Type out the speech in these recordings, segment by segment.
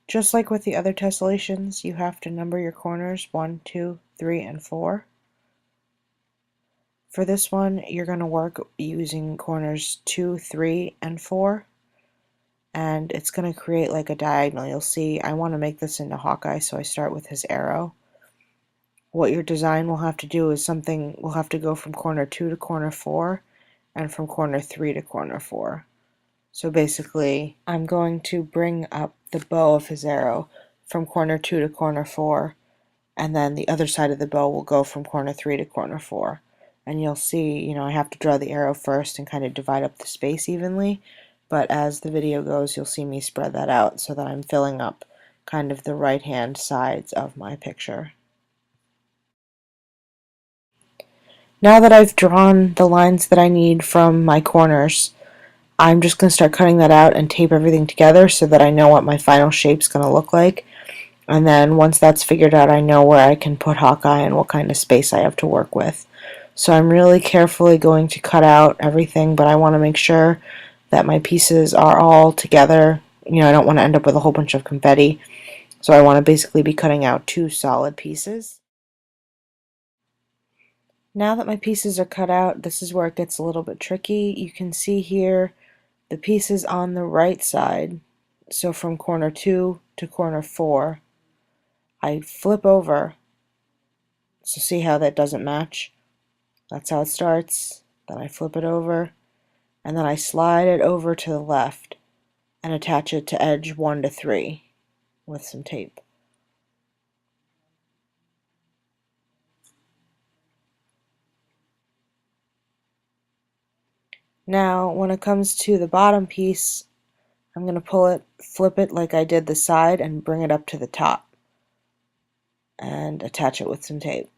Just like with the other tessellations, you have to number your corners 1, 2, 3, and 4. For this one, you're going to work using corners 2, 3, and 4, and it's going to create like a diagonal. You'll see I want to make this into Hawkeye, so I start with his arrow. What your design will have to do is we'll have to go from corner 2 to corner 4, and from corner 3 to corner 4. So basically, I'm going to bring up the bow of his arrow from corner 2 to corner 4, and then the other side of the bow will go from corner 3 to corner 4. And you'll see, I have to draw the arrow first and kind of divide up the space evenly, but as the video goes, you'll see me spread that out so that I'm filling up kind of the right-hand sides of my picture. Now that I've drawn the lines that I need from my corners, I'm just going to start cutting that out and tape everything together so that I know what my final shape's going to look like. And then once that's figured out, I know where I can put Hawkeye and what kind of space I have to work with. So I'm really carefully going to cut out everything, but I want to make sure that my pieces are all together. I don't want to end up with a whole bunch of confetti. So I want to basically be cutting out 2 solid pieces. Now that my pieces are cut out, this is where it gets a little bit tricky. You can see here the pieces on the right side. So from corner 2 to corner 4, I flip over. So see how that doesn't match? That's how it starts. Then I flip it over, and then I slide it over to the left and attach it to edge 1 to 3 with some tape. Now, when it comes to the bottom piece, I'm going to flip it like I did the side, and bring it up to the top and attach it with some tape.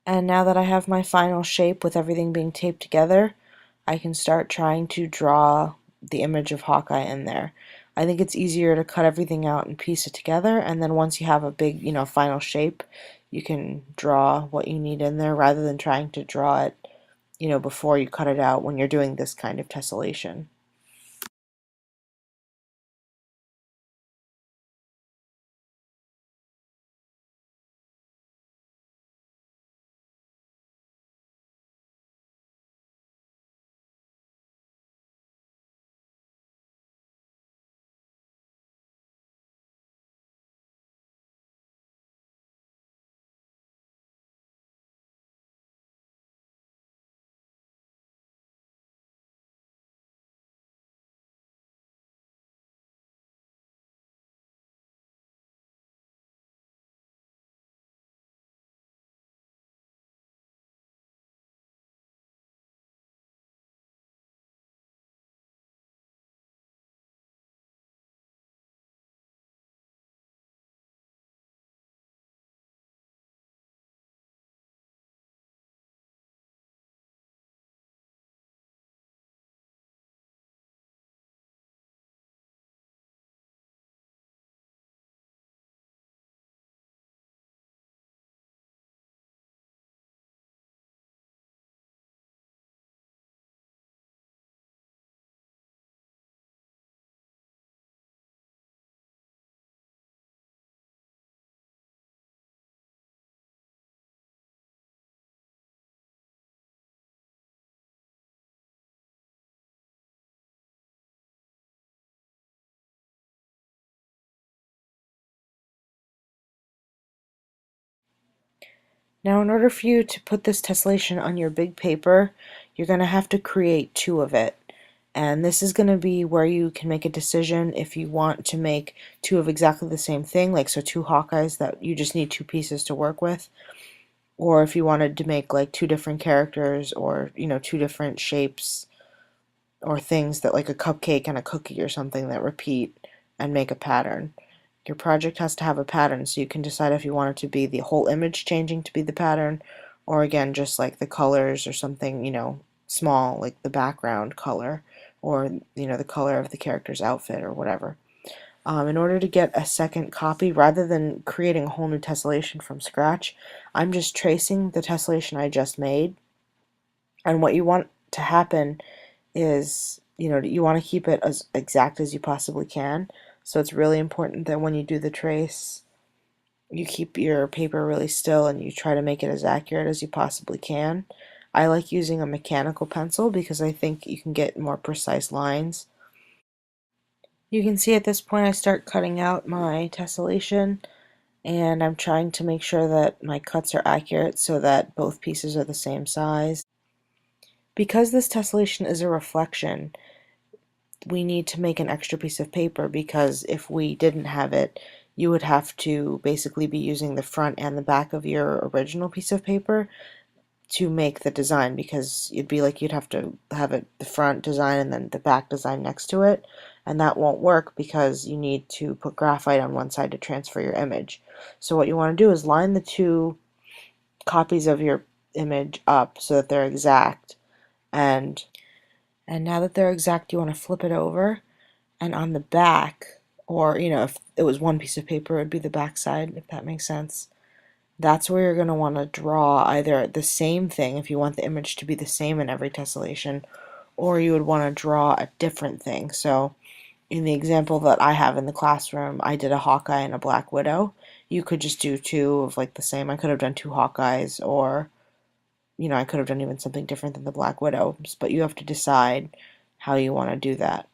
And now that I have my final shape with everything being taped together, I can start trying to draw the image of Hawkeye in there. I think it's easier to cut everything out and piece it together, and then once you have a big, final shape, you can draw what you need in there rather than trying to draw it, before you cut it out when you're doing this kind of tessellation. Now, in order for you to put this tessellation on your big paper, you're going to have to create 2 of it. And this is going to be where you can make a decision if you want to make 2 of exactly the same thing, like so 2 Hawkeyes that you just need 2 pieces to work with, or if you wanted to make like 2 different characters, or 2 different shapes or things that, like a cupcake and a cookie or something, that repeat and make a pattern. Your project has to have a pattern, so you can decide if you want it to be the whole image changing to be the pattern, or again just like the colors or something, small, like the background color, or the color of the character's outfit or whatever. In order to get a second copy, rather than creating a whole new tessellation from scratch, I'm just tracing the tessellation I just made. And what you want to happen is, you want to keep it as exact as you possibly can. So it's really important that when you do the trace, you keep your paper really still and you try to make it as accurate as you possibly can. I like using a mechanical pencil because I think you can get more precise lines. You can see at this point I start cutting out my tessellation, and I'm trying to make sure that my cuts are accurate so that both pieces are the same size. Because this tessellation is a reflection, we need to make an extra piece of paper, because if we didn't have it, you would have to basically be using the front and the back of your original piece of paper to make the design, because it'd be like you'd have to have it the front design and then the back design next to it, and that won't work because you need to put graphite on one side to transfer your image. So what you want to do is line the two copies of your image up so that they're exact, and now that they're exact, you want to flip it over, and on the back, or if it was one piece of paper, it would be the back side, if that makes sense. That's where you're going to want to draw either the same thing if you want the image to be the same in every tessellation, or you would want to draw a different thing. So in the example that I have in the classroom, I did a Hawkeye and a Black Widow. You could just do two of like the same. I could have done two Hawkeyes, or I could have done even something different than the Black Widow, but you have to decide how you want to do that.